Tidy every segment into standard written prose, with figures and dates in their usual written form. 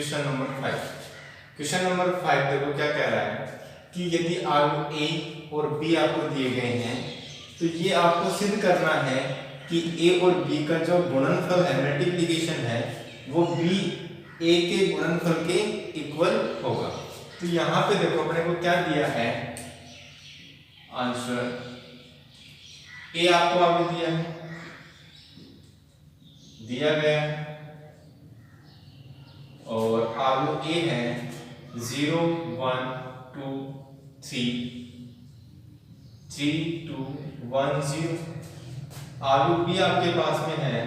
Question number 5। Question number 5 देखो क्या कह रहा है कि यदि आलू ए और बी आपको दिए गए हैं तो ये आपको सिद्ध करना है कि ए और बी का जो गुणनफल है, मल्टीप्लिकेशन है, वो बी ए के गुणनफल के इक्वल होगा। तो यहाँ पे देखो अपने को क्या दिया है आंसर, ए आपको आगे दिया गया और आलू ए है 0 1 2 3 3 2 1 0। आलू बी आपके पास में है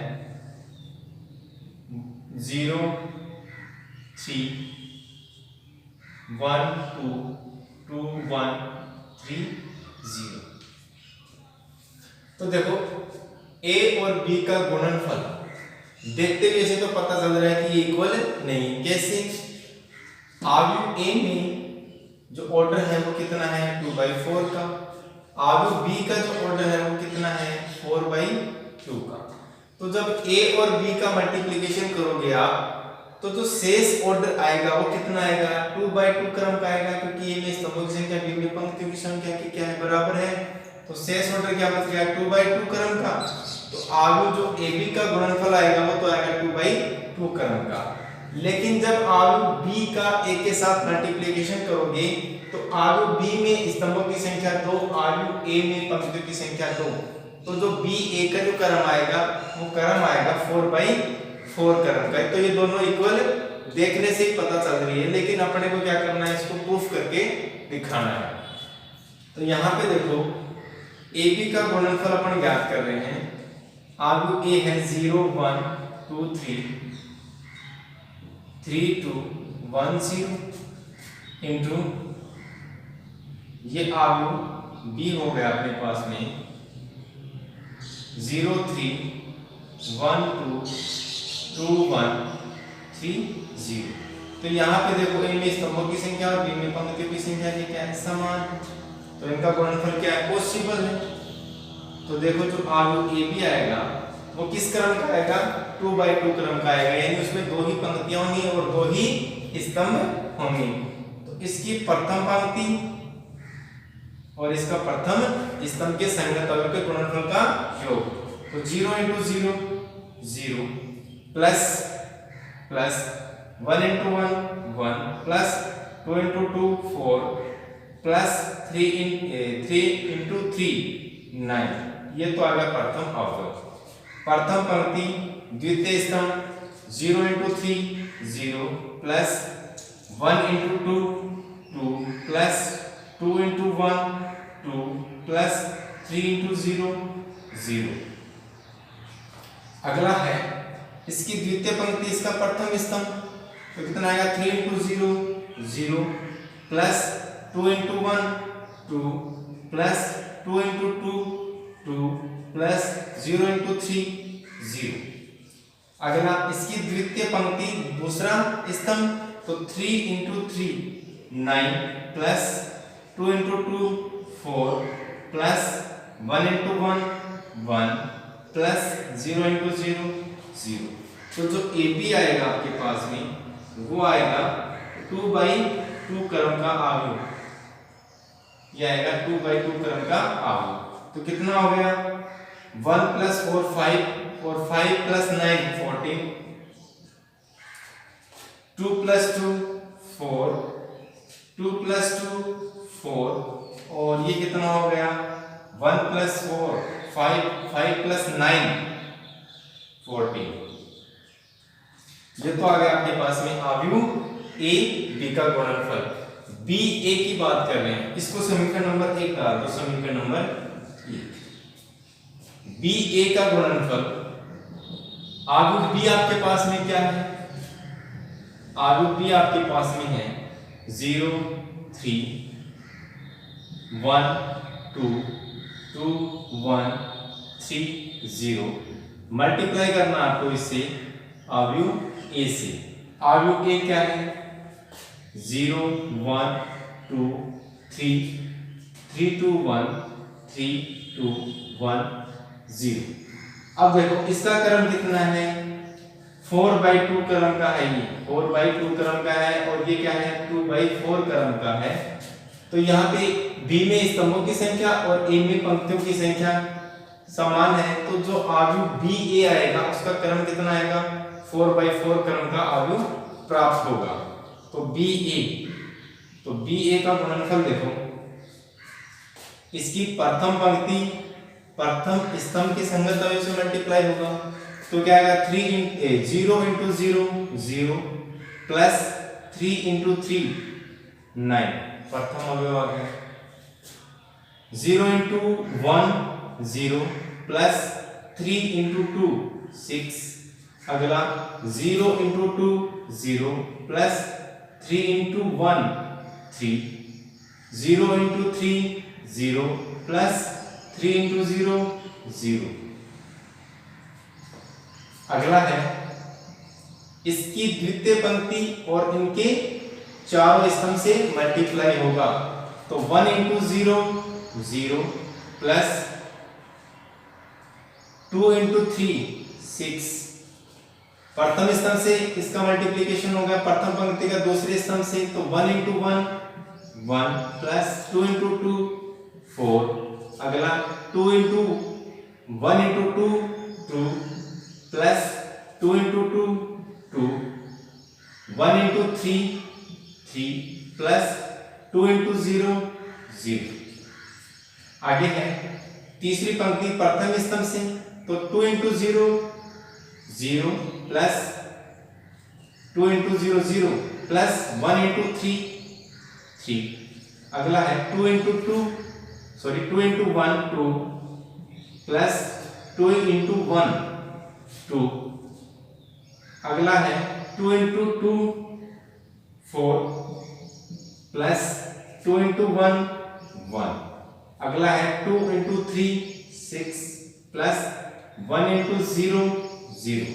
0 3 1 2 2 1 3 0। तो देखो ए और बी का गुणनफल देखते हुए ऐसे तो पता चल रहा है कि ये इक्वल नहीं। कैसे? आलू ए में जो ऑर्डर है वो कितना है 2/4 का, आलू बी का जो ऑर्डर है वो कितना है 4/2 का। तो जब ए और बी का मल्टीप्लिकेशन करोगे आप तो जो शेष ऑर्डर आएगा वो कितना आएगा 2/2 क्रम का आएगा, क्योंकि ए में स्तंभों की संख्या बी में पंक्तियों की संख्या की क्या है बराबर है। तो शेष ऑर्डर क्या बच गया 2/2 क्रम का। तो आलू जो ए बी का गुणनफल आएगा वो तो आएगा 2/2 क्रम का। लेकिन जब आलू बी का ए के साथ मल्टीप्लिकेशन करोगे तो आलू बी में स्तंभों की संख्या 2, आलू ए में पंक्तियों की संख्या 2, तो जो बी ए का जो क्रम आएगा वो क्रम आएगा 4/4 क्रम का। तो ये दोनों इक्वल देखने से ही पता चल रही है, लेकिन अपने को क्या करना है, इसको प्रूफ करके दिखाना है। तो यहाँ पे देखो ए बी का गुणनफल अपन ज्ञात कर रहे हैं। आलू ए है 0 1 2 3 3 2 1 0 इंटू ये आलू बी हो गया अपने पास में 0 3 1 2 2 1 3 0। तो यहाँ पे देखो ए में स्तंभों की संख्या और बी में पंक्तियों की संख्या की क्या है समान, तो इनका गुणनफल क्या है पॉसिबल है। तो देखो जो आलू ए बी आएगा वो किस क्रम का आएगा 2/2 क्रम का आएगा, यानी उसमें 2 ही पंक्तियां होंगी और 2 ही स्तंभ होंगे। तो इसकी प्रथम पंक्ति और इसका प्रथम स्तंभ के संगतों के गुणनफल का योग। तो 0 × 0 0 प्लस 1 × 1 1 प्लस 2 × 2 4 प्लस 3 × 3 9। ये तो आ गया प्रथम अवयव। प्रथम पंक्ति द्वितीय स्तंभ 0 × 3 0 प्लस 1 × 2 2 प्लस 2 × 1 2 प्लस 3 × 0 0। अगला है इसकी द्वितीय पंक्ति, इसका प्रथम स्तंभ, तो कितना आएगा 3 × 0 0 प्लस 2 × 1 2 प्लस 2 × 2 2 प्लस 0 × 3 0। अगला इसकी द्वितीय पंक्ति दूसरा स्तंभ, तो 3 × 3 9 प्लस 2 × 2 4 प्लस 1 × 1 1 प्लस 0 × 0 0। तो जो ए बी आएगा आपके पास में वो आएगा 2/2 क्रम का आव्यूह, ये आएगा 2/2 क्रम का आव्यूह। तो कितना हो गया 1 + 4 5 और 5 + 9 14 2 + 2 4 2 + 2 4 और ये कितना हो गया 1 + 4 5 5 + 9 14। ये तो आ गया आपके पास में आव्यूह ए बी का गुणनफल। बी ए की बात कर रहे हैं, इसको समीकरण नंबर 1 डाल दो। समीकरण नंबर बी ए का गुणनफल, आव्यूह बी आपके पास में क्या है, आव्यूह बी आपके पास में है 0 3 1 2 2 1 3 0। मल्टीप्लाई करना आपको इससे आव्यूह ए से। आव्यूह ए क्या है 0 1 2 3 3 2 1 3 2 1 0। अब देखो इसका क्रम कितना है 4/2 क्रम का है, ये 4/2 क्रम का है और ये क्या है 2/4 क्रम का है। तो यहाँ पे बी में स्तंभों की संख्या और ए में पंक्तियों की संख्या समान है, तो जो आव्यूह बी ए आएगा उसका क्रम कितना आएगा 4/4 क्रम का आव्यूह प्राप्त होगा। तो बी ए, तो बी ए का गुणनफल देखो, इसकी प्रथम पंक्ति प्रथम स्तंभ की संगत अवयव से मल्टीप्लाई होगा, तो क्या आएगा 0 × 0 0 प्लस 3 × 3 9, प्रथम अवयव आ गया। 0 × 1 0 प्लस 3 × 2 6, अगला 0 × 2 0 प्लस 3 × 1 3, 0 × 3 0 प्लस 3 × 0 0। अगला है इसकी द्वितीय पंक्ति और इनके चारों स्तंभ से मल्टीप्लाई होगा, तो 1 × 0 0 प्लस 2 × 3 6, प्रथम स्तंभ से इसका मल्टीप्लिकेशन हो गया प्रथम पंक्ति का दूसरे स्तंभ से, तो 1 × 1 1 प्लस 2 × 2 4, अगला 2 × 1 × 2 2 प्लस 2 × 2 2, 1 × 3 3 प्लस 2 × 0 0। आगे है तीसरी पंक्ति प्रथम स्तंभ से, तो 2 × 0 0 प्लस 2 × 0 0 प्लस 1 × 3 3, अगला है 2 × 1 2 प्लस 2 × 1 2, अगला है 2 × 2 4 प्लस 2 × 1 1, अगला है 2 × 3 6 प्लस 1 × 0 0।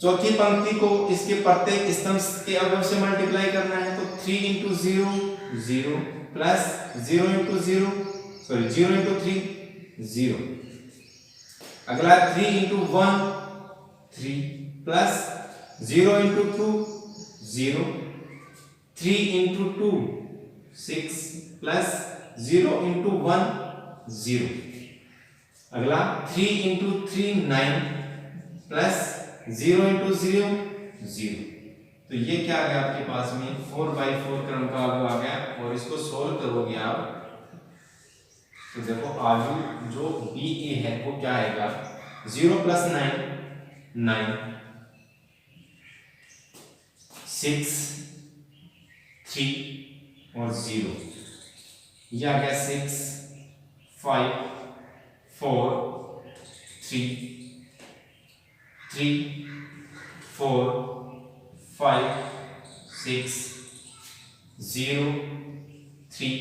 चौथी पंक्ति को इसके प्रत्येक स्तंभ के अवयव से मल्टीप्लाई करना है, तो 3 × 0 0 प्लस 0 × 0 × 3 0, अगला 3 × 1 3 प्लस 0 × 2 0, 3 × 2 6 प्लस 0 × 1 0, अगला 3 × 3 9 प्लस 0 × 0 0। तो ये क्या आ गया आपके पास में 4/4 क्रम का आव्यूह आ गया, और इसको सोल्व करोगे आप तो देखो आव्यूह जो बी ए है वो क्या आएगा 0 + 9 9 6 3 और 0, यह आ गया 6 5 4 3 3 4 5 6 0 3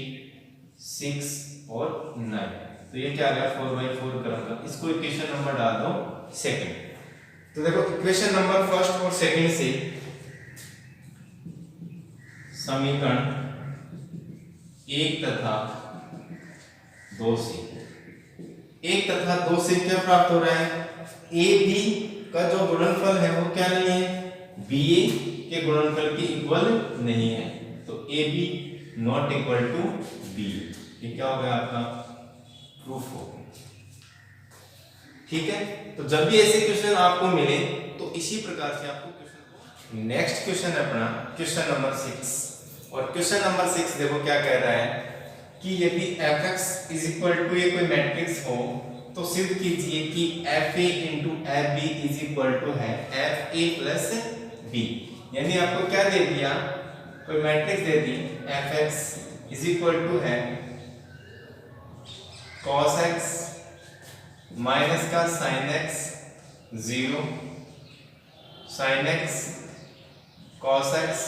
6 और 9। तो ये क्या आ गया 4/4 क्रम का। इसको इक्वेशन नंबर डाल दो सेकंड। तो देखो इक्वेशन नंबर फर्स्ट और सेकंड से समीकरण 1 तथा 2 से क्या प्राप्त हो रहा है, ए बी का जो गुणनफल है वो क्या नहीं है, बी ए के गुणनफल के इक्वल नहीं है, तो A B not equal to B. ये क्या हो गया आपका प्रूफ हो गया। ठीक है, तो जब भी ऐसे क्वेश्चन आपको मिले तो इसी प्रकार से आपको क्वेश्चन। नेक्स्ट क्वेश्चन है अपना क्वेश्चन नंबर 6, और क्वेश्चन नंबर 6 देखो क्या कह रहा है कि यदि fx इज इक्वल टू ये कोई मैट्रिक्स हो तो सिद्ध कीजिए कि fa into F B is equal to है fa प्लस बी। यानी आपको क्या दे दिया, कोई मैट्रिक्स दे दी fx इज इक्वल टू है cos x माइनस का sin x 0 sin x cos x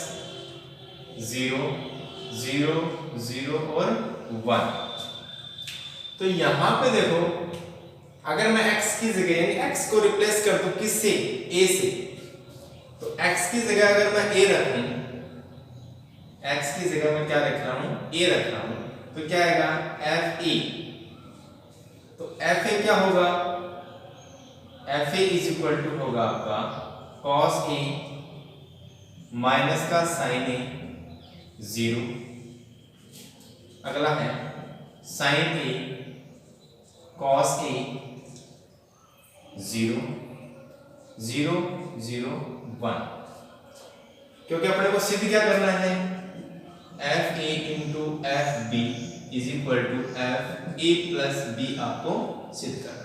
0 0 0 और 1। तो यहां पे देखो अगर मैं x की जगह यानी x को रिप्लेस कर दूं किससे, a से, तो x की जगह अगर मैं a रखूं, x की जगह मैं क्या रख रहा हूं, a रख रहा हूं, तो क्या आएगा fa। तो fa क्या होगा, F A is equal to होगा आपका कॉस ए माइनस का साइन ए 0, अगला है साइन ए कॉस ए 0 0 0 1, क्योंकि अपने को सिद्ध क्या करना है, F A into F B is equal to F A plus B आपको सिद्ध करना है।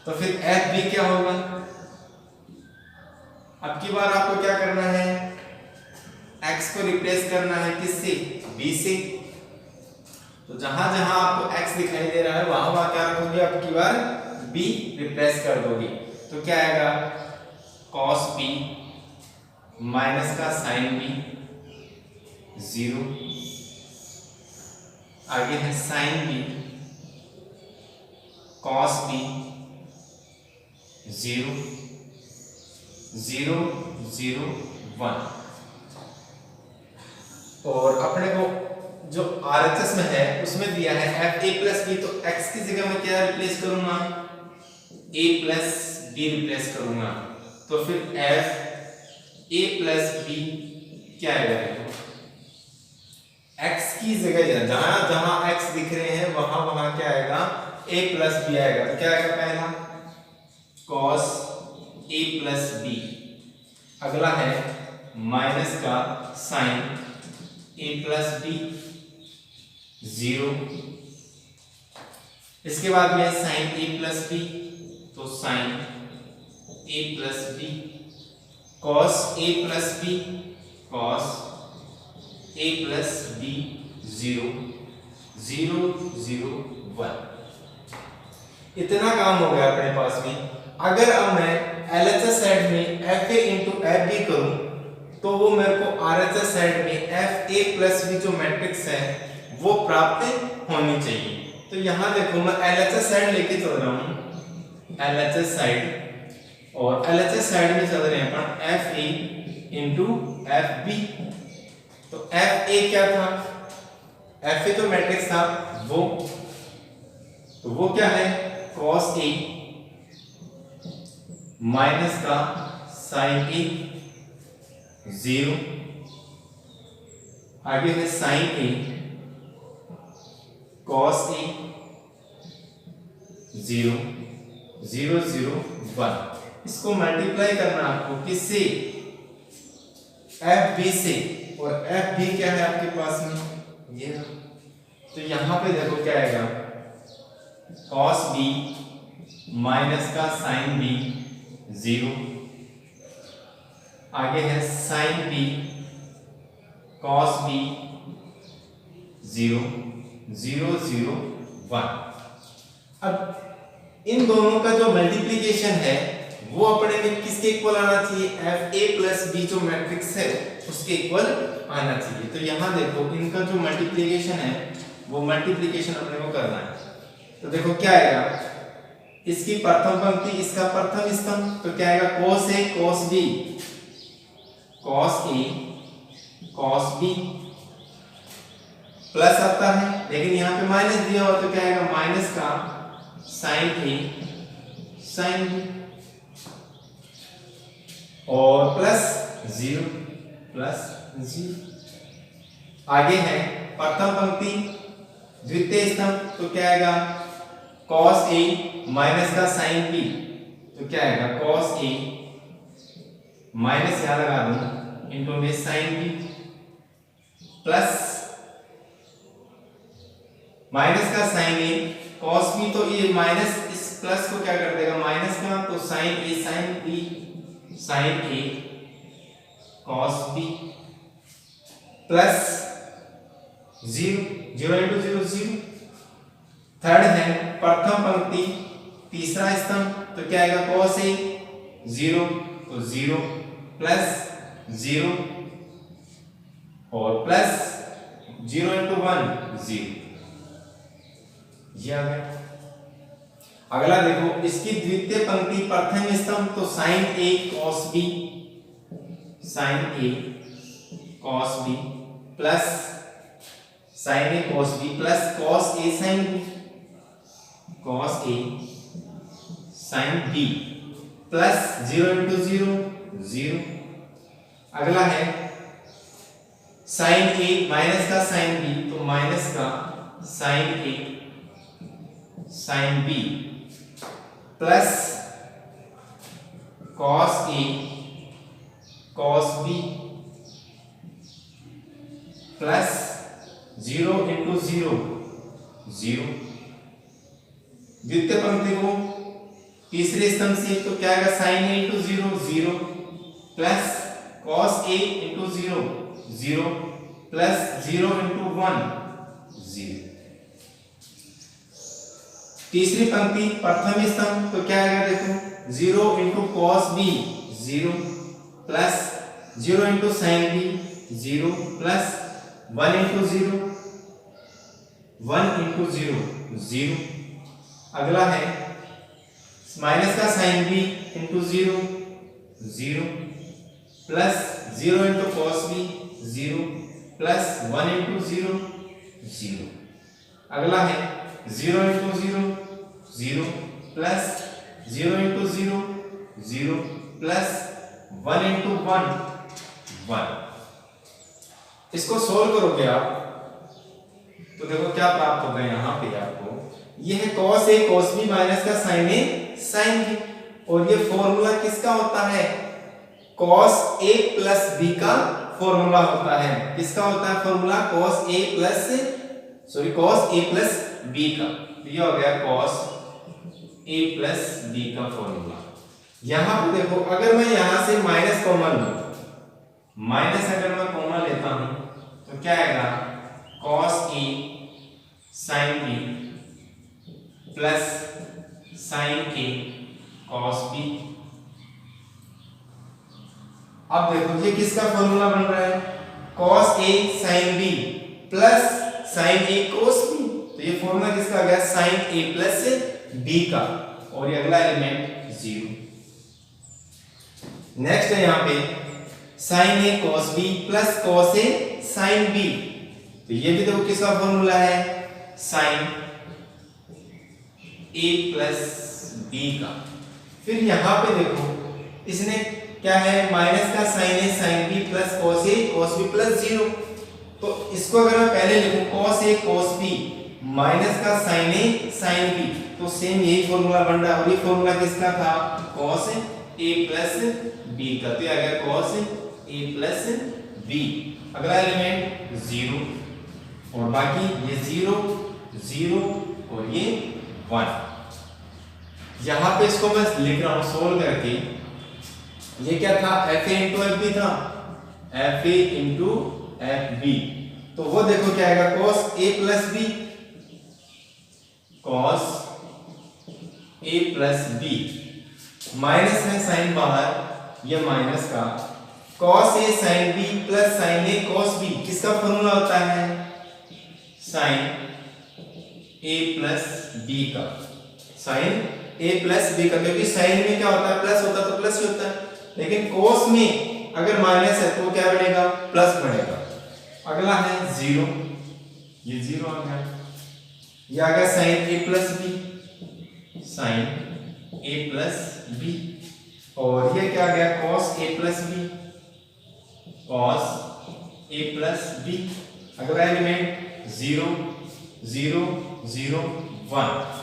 तो फिर एफ बी क्या होगा, अब की बार आपको क्या करना है, x को रिप्लेस करना है किससे, b से। तो जहां जहां आपको x दिखाई दे रहा है वहां वहां क्या रखोगे, अब की बार b रिप्लेस कर दोगे। तो क्या आएगा, cos b माइनस का sin b 0, आगे है sin b cos b 0 0 0 1, और अपने को जो RHS में है उसमें दिया है एफ ए प्लस बी, तो x की जगह में क्या रिप्लेस करूंगा, a प्लस बी रिप्लेस करूंगा। तो फिर एफ ए प्लस बी क्या आएगा, देखो x की जगह जहां जहां x दिख रहे हैं वहां वहां क्या आएगा, a प्लस बी आएगा। तो क्या आएगा, पहला cos a प्लस बी, अगला है माइनस का साइन a प्लस बी 0, इसके बाद में साइन a प्लस बी, तो sine a plus B, cos a plus B cos a plus B 0 0 0 1। इतना काम हो गया अपने पास में। अगर अब मैं LHS साइड में F A into F B करूं तो वो मेरे को RHS साइड में एफ ए प्लस बी जो मैट्रिक्स है वो प्राप्त होनी चाहिए। तो यहां देखो मैं LHS साइड लेके चल रहा हूं, LHS साइड, और LHS साइड में चल रहे हैं अपन F A into F B. तो एफ ए क्या था, एफ ए जो मैट्रिक्स था वो, तो वो क्या है, cos ए माइनस का साइन ए 0, आगे है साइन ए cos ए 0 0 0 1। इसको मल्टीप्लाई करना आपको किससे, एफ बी से, और एफ बी क्या है आपके पास में ये। तो यहां पे देखो क्या आएगा, cos बी माइनस का साइन बी 0, आगे है साइन बी cos बी 0 0 0 1। अब इन दोनों का जो मल्टीप्लिकेशन है वो अपने में किसके इक्वल आना चाहिए, एफ ए प्लस बी जो मैट्रिक्स है उसके इक्वल आना चाहिए। तो यहां देखो इनका जो मल्टीप्लिकेशन है वो मल्टीप्लिकेशन अपने को करना है। तो देखो क्या आएगा, इसकी प्रथम पंक्ति इसका प्रथम स्तंभ, तो क्या आएगा, cos a cos b cos a cos b plus आता है, लेकिन यहाँ पे माइनस दिया हुआ, तो क्या आएगा, माइनस का sin a sin b, और प्लस 0 प्लस 0। आगे है प्रथम पंक्ति द्वितीय स्तंभ, तो क्या आएगा, cos a माइनस का sin b, तो क्या आएगा, cos a माइनस यहां लगा दूं इंटू में sin b, प्लस माइनस का sin a cos b, तो ये माइनस इस प्लस को क्या कर देगा, माइनस का, तो sin a sin b sin a cos b, plus 0 0 into 0 0। Third है प्रथम पंक्ति तीसरा स्तंभ, तो क्या आएगा, cos a 0 तो 0 प्लस 0 और प्लस 0 इंटू 1 0, ये आ गया। अगला देखो इसकी द्वितीय पंक्ति प्रथम स्तंभ, तो sin a cos b sin a cos b plus sin a cos b plus cos a sin b cos a sin b, plus 0 into 0 0। अगला है साइन ए माइनस का साइन बी, तो माइनस का sine A sine B plus cos A cos B plus 0 into 0 0। द्वितीय पंक्ति को तीसरे स्तंभ से तो क्या आएगा sign A into 0 0 plus cos A into 0 0 plus 0 into 1 0। तीसरी पंक्ति प्रथम स्तंभ तो क्या आएगा देखो 0 into cos B 0 plus 0 into sine B 0 plus 1 into 0 1 into 0 0। अगला है माइनस का sine B into 0 0 plus 0 into cos B 0 plus 1 into 0 0। अगला है 0 into 0 0 plus 0 into 0 0 plus 1 into 1 1। इसको सोल्व करोगे आप तो देखो क्या प्राप्त होगा यहाँ पे आपको, ये है cos a cos b minus का sin a sin b, और ये फॉर्मूला किसका होता है cos a प्लस b का फॉर्मूला होता है। किसका होता है formula cos a plus b का। ये हो गया cos a प्लस b का फॉर्मूला। यहां पे देखो अगर मैं यहां से माइनस कॉमन लूं, माइनस अगर मैं कॉमन लेता हूं तो क्या आएगा cos a sin b plus sin a cos b। अब देखो ये किसका फॉर्मूला बन रहा है cos a sin b plus sin a cos b, तो ये फॉर्मूला किसका आ गया sin a प्लस b का, और ये अगला एलिमेंट 0। नेक्स्ट है यहाँ पे sin a cos b plus cos a sin b, तो ये भी देखो किसका फॉर्मूला है sin a प्लस b का। फिर यहाँ पे देखो इसने क्या है माइनस का sin a sin b plus cos a cos b plus 0, तो इसको अगर मैं पहले लिखूं cos a cos b minus का sin a sin b, तो सेम यही फॉर्मूला बन रहा है, और ये फॉर्मूला किसका था cos a प्लस b का, तो ये आ गया cos a प्लस b। अगला एलिमेंट 0 और बाकी ये 0 0 और ये 1। यहां पे इसको मैं लिख रहा हूं सोल्व करके, ये क्या था fa इंटू एफ बी था, fa इंटू एफ बी, तो वो देखो क्या आएगा cos a plus b cos a plus b, minus है साइन बाहर ये माइनस का cos a sin b plus sin a cos b, किसका फॉर्मूला होता है sin a प्लस b का, sin a प्लस b का, क्योंकि sin में क्या होता है प्लस होता है तो प्लस ही होता है, लेकिन cos में अगर माइनस है तो क्या बनेगा प्लस बनेगा। अगला है 0, ये 0 आ गया, ये आ गया sin a plus b sin a plus b, और ये क्या आ गया cos a plus b cos a plus b। अगला एलिमेंट 0 0 0 1।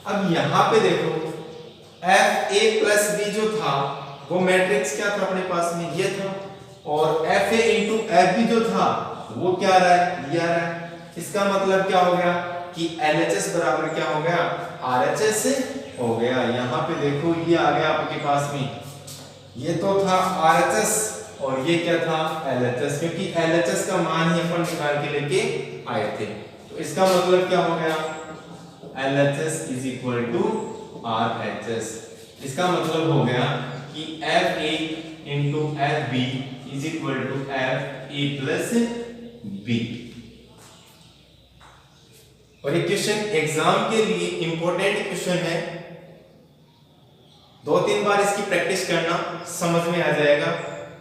अब यहां पे देखो f a प्लस b जो था वो मैट्रिक्स क्या था अपने पास में ये था, और f a into F B जो था वो क्या आ रहा है ये आ रहा है। इसका मतलब क्या हो गया कि LHS बराबर क्या हो गया RHS हो गया। यहाँ पे देखो ये आ गया आपके पास में, ये तो था RHS और ये क्या था LHS, क्योंकि LHS का मान ही अपन निकाल के लेके आए थे, तो इसका मतलब क्या हो गया LHS is equal to RHS। इसका मतलब हो गया कि FA into FB is equal to FA plus B। और ये क्वेश्चन एग्जाम के लिए इंपॉर्टेंट क्वेश्चन है, 2-3 बार इसकी प्रैक्टिस करना समझ में आ जाएगा।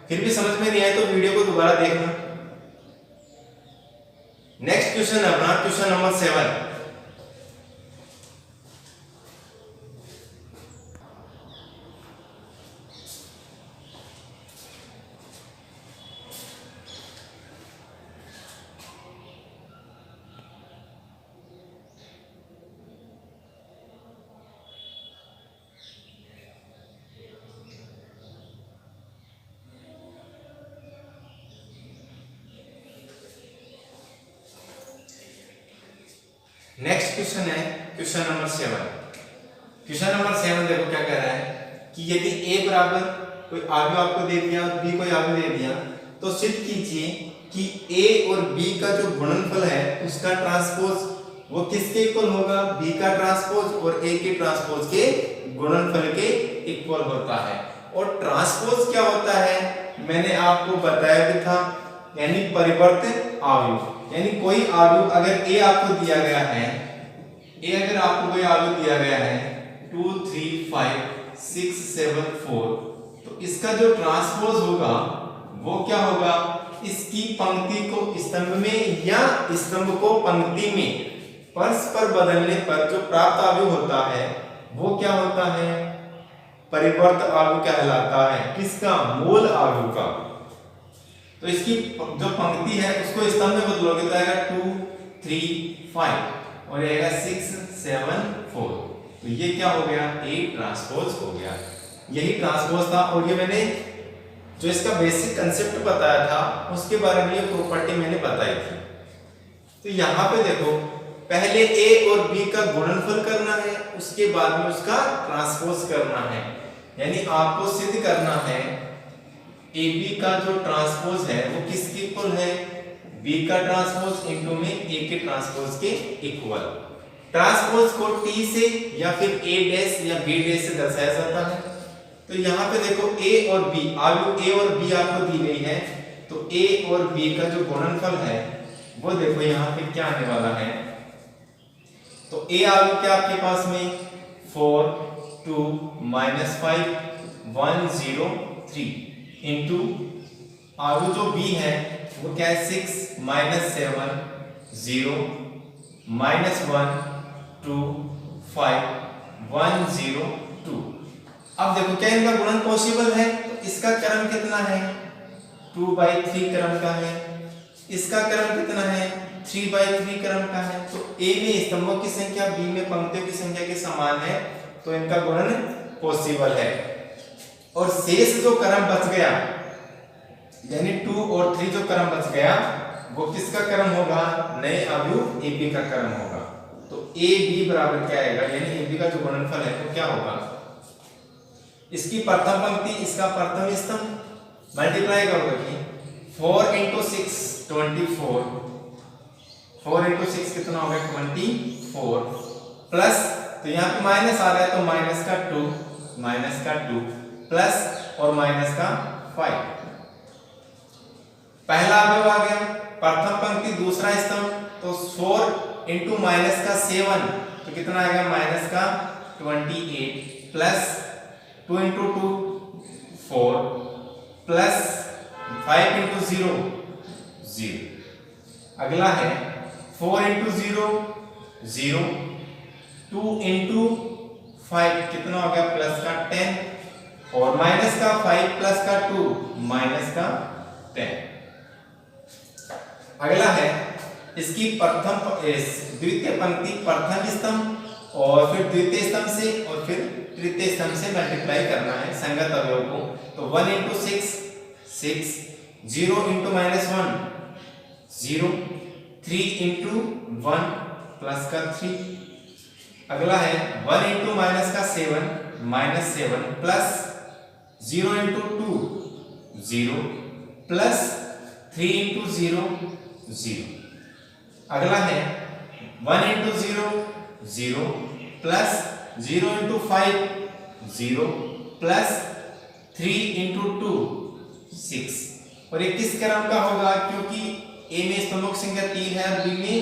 फिर भी समझ में नहीं आए तो वीडियो को दोबारा देखना। नेक्स्ट क्वेश्चन है अपना क्वेश्चन नंबर 7। नेक्स्ट क्वेश्चन है क्वेश्चन नंबर 7। क्वेश्चन नंबर 7 देखो क्या कह रहा है कि यदि a बराबर कोई आव्यूह आपको दे दिया और b कोई आव्यूह दे दिया तो सिद्ध कीजिए कि a और b का जो गुणनफल है उसका ट्रांसपोज वो किसके इक्वल होगा, b का ट्रांसपोज और a के ट्रांसपोज के गुणनफल के इक्वल होता है। और ट्रांसपोज क्या होता है मैंने आपको बताया भी था, यानी परिवर्तित आव्यूह। यानी कोई आव्यूह अगर a आपको दिया गया है, a अगर आपको कोई आव्यूह दिया गया है 2 3 5 6 7 4, तो इसका जो ट्रांसपोज होगा वो क्या होगा, इसकी पंक्ति को स्तंभ में या स्तंभ को पंक्ति में परस्पर बदलने पर जो प्राप्त आव्यूह होता है वो क्या होता है, परिवर्त आव्यूह कहलाता है। किसका, मूल आव्यूह का। तो इसकी जो पंक्ति है उसको स्तंभ में बदलोगे तो आएगा 2 3 5 और आएगा 6 7 4। तो ये क्या हो गया, A ट्रांसपोज हो गया। यही ट्रांसपोज था। और ये मैंने जो इसका बेसिक कंसेप्ट बताया था उसके बारे में ये प्रॉपर्टी मैंने बताई थी। तो यहाँ पे देखो पहले A और B का गुणनफल करना है, उसके बाद में उसका ट्रांसपोज करना है। यानी आपको सिद्ध करना है AB का जो ट्रांसपोज है वो किसके इक्वल है, B का ट्रांसपोज इनटू में A के ट्रांसपोज के इक्वल। ट्रांसपोज को T से या फिर A डैश या B डैश से दर्शाया जाता है। तो यहाँ पे देखो A और B, आव्यूह A और B आपको दी गई है, तो A और B का जो गुणनफल है वो देखो यहाँ पे क्या आने वाला है। तो A आव्यूह क्या आपके पास में 4 2 -5 1 0 3 इनटू आव्यूह जो B है वो क्या है 6 -7 0 -1 2 5 1 0 2। अब देखो क्या इनका गुणन पॉसिबल है, तो इसका क्रम कितना है 2/3 क्रम का है, इसका क्रम कितना है 3/3 क्रम का है। तो A में स्तंभों की संख्या B में पंक्तियों की संख्या के समान है, तो इनका गुणन पॉसिबल है। और शेष जो क्रम बच गया यानी 2 और 3 जो क्रम बच गया वो किसका क्रम होगा, नए आव्यूह AB का क्रम होगा। तो AB बराबर क्या आएगा, यानी AB का जो गुणनफल है तो क्या होगा, इसकी प्रथम पंक्ति इसका प्रथम स्तंभ मल्टीप्लाई करोगे 4 × 6 24, 4 × 6 कितना होगा 24 प्लस, तो यहाँ पे माइनस आ रहा है तो माइनस का 2 प्लस और माइनस का 5। पहला आव्यूह आ गया, प्रथम पंक्ति दूसरा स्तंभ, तो 4 × माइनस का 7 तो कितना आएगा माइनस का 28 प्लस 2 × 2 4 प्लस 5 × 0 0। अगला है 4 × 0 0 2 × 5 कितना हो गया प्लस का 10 और माइनस का 5 प्लस का 2 माइनस का 10। अगला है इसकी द्वितीय पंक्ति प्रथम स्तंभ और फिर द्वितीय स्तंभ से और फिर तृतीय स्तंभ से मल्टीप्लाई करना है संगत अवयव को। तो 1 × 6 6 0 × -1 0 3 × 1 प्लस का 3। अगला है 1 × -7 -7 प्लस 0 × 2 0 प्लस 3 × 0 0। अगला है 1 × 0 0 प्लस 0 × 5 0 प्लस 3 × 2 6। और ये किस क्रम का होगा, क्योंकि A में स्तंभों की संख्या 3 है और B में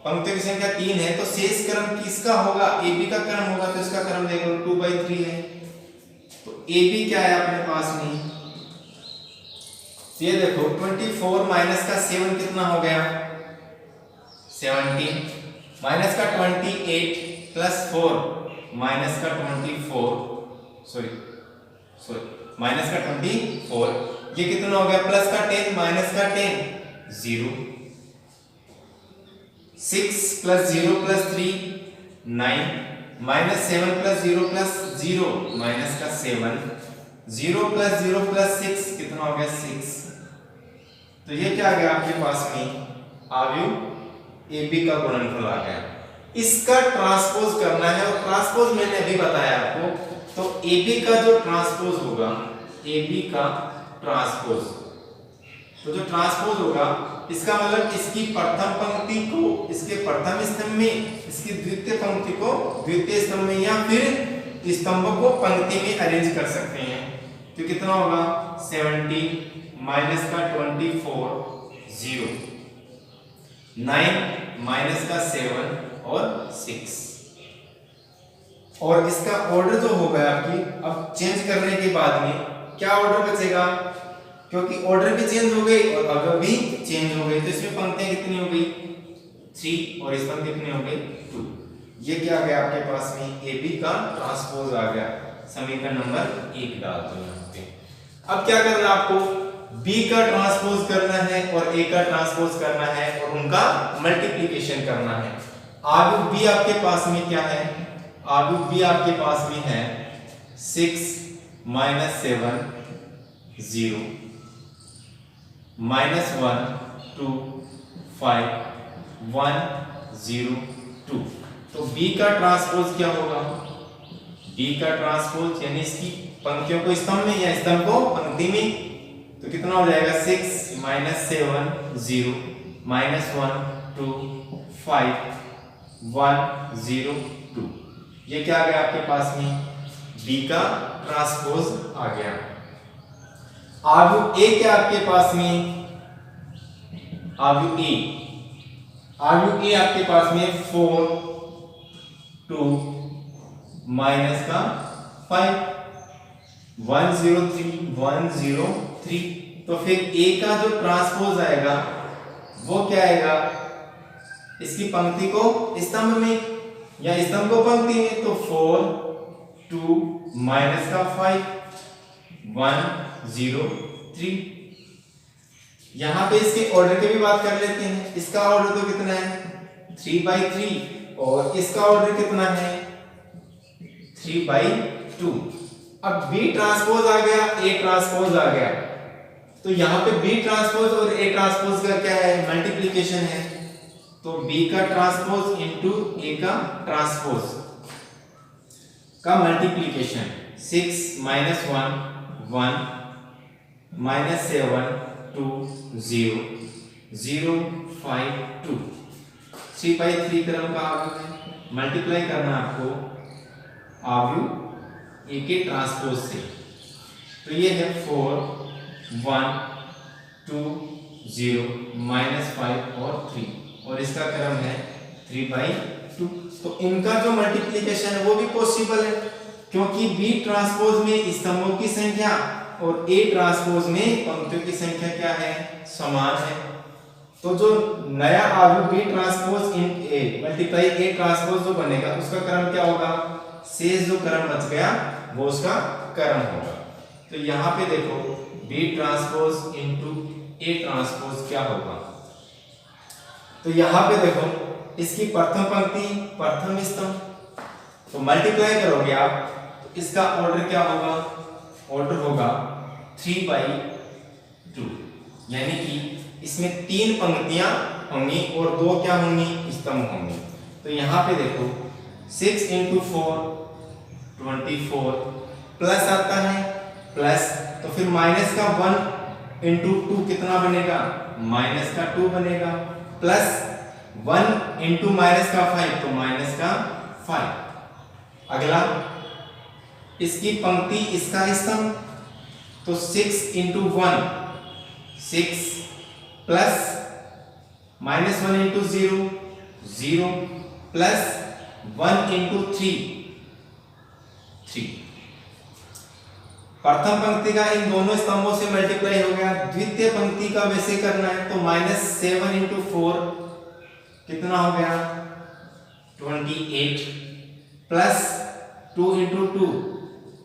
पंक्तियों की संख्या 3 है, तो शेष क्रम किसका होगा, AB का क्रम होगा। तो इसका क्रम देखो 2/3 है, तो AB क्या है अपने पास में, ये देखो 24 माइनस का 7 कितना हो गया 17 माइनस का 28 प्लस 4 माइनस का 24 सॉरी माइनस का 24 ये कितना हो गया प्लस का 10 माइनस का 10 0 6 plus 0 plus 3 9 minus 7 plus 0 plus 0 minus का 7 0 प्लस 0 प्लस 6 कितना हो गया 6। तो ये क्या आ गया आपके पास में आव्यूह AB का गुणनफल आ गया। इसका ट्रांसपोज करना है, और ट्रांसपोज मैंने अभी बताया आपको। तो AB का जो ट्रांसपोज होगा, AB का ट्रांसपोज, तो जो ट्रांसपोज होगा इसका मतलब इसकी प्रथम पंक्ति को इसके प्रथम स्तंभ में, इसकी द्वितीय पंक्ति को द्वितीय स्तंभ में, या फिर स्तंभ को पंक्ति में अरेंज कर सकते हैं। तो कितना होगा 70 माइनस का 24 0, 9 माइनस का 7 और 6। और इसका ऑर्डर जो होगा आपकी, अब चेंज करने के बाद में क्या ऑर्डर बचेगा, क्योंकि ऑर्डर भी चेंज हो गई और अगर भी चेंज हो गई, तो इसमें पंक्तियां कितनी हो गई 3 और स्तंभ कितने हो गए 2। ये क्या आ गया आपके पास में AB का ट्रांसपोज आ गया। समीकरण नंबर 1 डाल दो यहाँ पे। अब क्या करना है आपको, B का ट्रांसपोज करना है और A का ट्रांसपोज करना है और उनका मल्टीप्लिकेशन करना है। आव्यूह B आपके पास में क्या है, आव्यूह B आपके पास में है 6 माइनस 7 0 माइनस 1 2 5 1 0 2। तो B का ट्रांसपोज क्या होगा, B का ट्रांसपोज यानी इसकी पंक्तियों को स्तंभ में या स्तंभ को पंक्ति में, तो कितना हो जाएगा 6 माइनस 7 0 माइनस 1 2 5 1 0 2। ये क्या आ गया आपके पास में B का ट्रांसपोज आ गया। आव्यूह A क्या आपके पास में, आव्यूह A आपके पास में 4 2 माइनस का 5 1 0 3 1 0 3। तो फिर A का जो ट्रांसपोज आएगा वो क्या आएगा, इसकी पंक्ति को स्तंभ में या स्तंभ को पंक्ति में, तो 4 2 माइनस का 5 1 0 3। यहां पे इसके ऑर्डर की भी बात कर लेते हैं। इसका ऑर्डर तो कितना है 3/3 और इसका ऑर्डर कितना है 3/2। अब B ट्रांसपोज आ गया, A ट्रांसपोज आ गया, तो यहाँ पे B ट्रांसपोज और A ट्रांसपोज का क्या है मल्टीप्लिकेशन है। तो B का ट्रांसपोज इनटू A का ट्रांसपोज का मल्टीप्लिकेशन 6 माइनस 1 1 माइनस 7 2 0 0 5 2। 3/3 क्रम का आव्यूह है। मल्टीप्लाई करना आपको आव्यूह A के ट्रांसपोज से, तो ये है 4 1 2 0 माइनस 5 और 3, और इसका क्रम है 3/2। तो इनका जो मल्टीप्लिकेशन है वो भी पॉसिबल है, क्योंकि B ट्रांसपोज में स्तंभों की संख्या और A ट्रांसपोज में पंक्तियों की संख्या क्या है समान है। तो जो नया आव्यूह B transpose in A multiply A transpose जो बनेगा उसका क्रम क्या होगा, शेष जो क्रम बच गया वो उसका क्रम होगा। तो यहाँ पे देखो B transpose into A transpose क्या होगा, तो यहाँ पे देखो इसकी प्रथम पंक्ति प्रथम स्तंभ, तो मल्टीप्लाई करोगे आप तो इसका ऑर्डर क्या होगा, ऑर्डर होगा 3/2, यानी कि इसमें 3 पंक्तियां होंगी और 2 क्या होंगी स्तंभ होंगे। तो यहाँ पे देखो 6 × 4 24 प्लस आता है प्लस, तो फिर माइनस का 1 × 2 कितना बनेगा माइनस का 2 बनेगा, प्लस 1 × माइनस का 5 तो माइनस का 5। अगला इसकी पंक्ति इसका स्तंभ, तो 6 × 1 6 प्लस माइनस 1 × 0 0 प्लस 1 × 3 3। प्रथम पंक्ति का इन दोनों स्तंभों से मल्टीप्लाई हो गया। द्वितीय पंक्ति का वैसे करना है तो -7 × 4 कितना हो गया 28 प्लस 2 × 2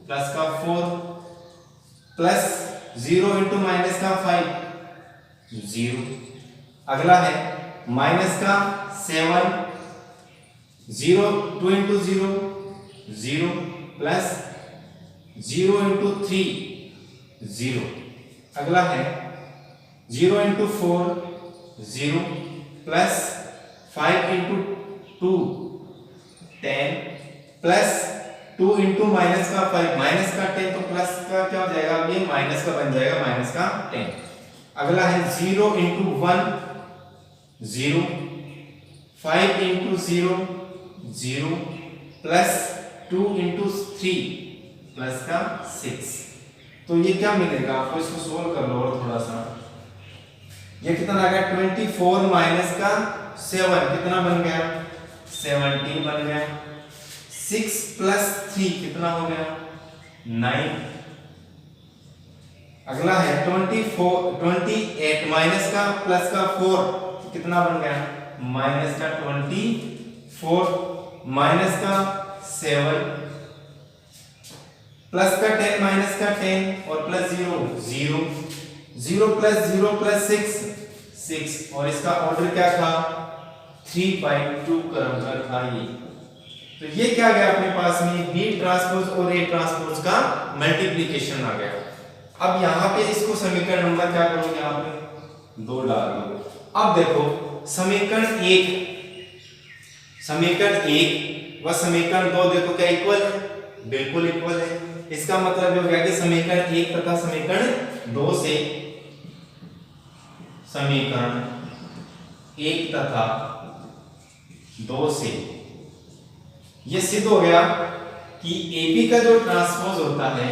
प्लस का 4 प्लस 0 × माइनस का 5 0। अगला है माइनस का 7 0 2 × 0 0 प्लस 0 × 3 0। अगला है 0 × 4 0 प्लस 5 × 2 10 प्लस 2 इंटू माइनस का 5 माइनस का 10 तो प्लस का क्या हो जाएगा, अब ये माइनस का बन जाएगा माइनस का 10। अगला है 0 into 1 0, 5 into 0 0 plus 2 into 3 plus का 6। तो ये क्या मिलेगा आपको, इसको सोल्व कर लो और थोड़ा सा, ये कितना आ गया 24 माइनस का 7 कितना बन गया 17 बन गया। 6 प्लस 3 कितना हो गया 9। अगला है 28 माइनस का प्लस का 4 कितना बन गया माइनस का 24 माइनस का 7 प्लस का 10 माइनस का 10 और प्लस 0 0 0 प्लस 0 प्लस 6 और इसका ऑर्डर क्या था 3/2 क्रम था ये। तो ये क्या गया अपने पास में बी ट्रांसपोज और ए ट्रांसपोज का मल्टीप्लिकेशन आ गया। अब यहाँ पे इसको समीकरण नंबर क्या करोगे आप 2 डाल दो। अब देखो समीकरण 1 व समीकरण 2 देखो क्या इक्वल है, बिल्कुल इक्वल है। इसका मतलब हो गया कि समीकरण 1 तथा समीकरण 2 से समीकरण 1 तथा 2 से ये सिद्ध हो गया कि AB का जो ट्रांसपोज होता है,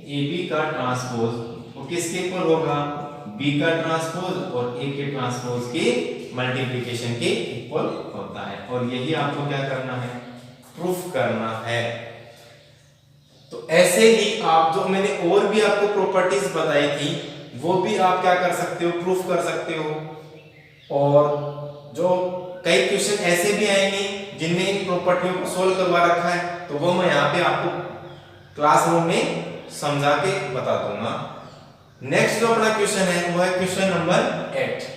AB का ट्रांसपोज वो किसके इक्वल होगा B का ट्रांसपोज और A के ट्रांसपोज के मल्टीप्लिकेशन के इक्वल होता है। और यही आपको क्या करना है प्रूफ करना है। तो ऐसे ही आप जो मैंने और भी आपको प्रॉपर्टीज बताई थी वो भी आप क्या कर सकते हो प्रूफ कर सकते हो। और जो कई क्वेश्चन ऐसे भी आएंगे जिनमें इन प्रॉपर्टियों को सोल्व करवा रखा है तो वो मैं यहाँ पे आपको क्लासरूम में समझा के बता दूंगा। नेक्स्ट जो अपना क्वेश्चन है वो है क्वेश्चन नंबर 8।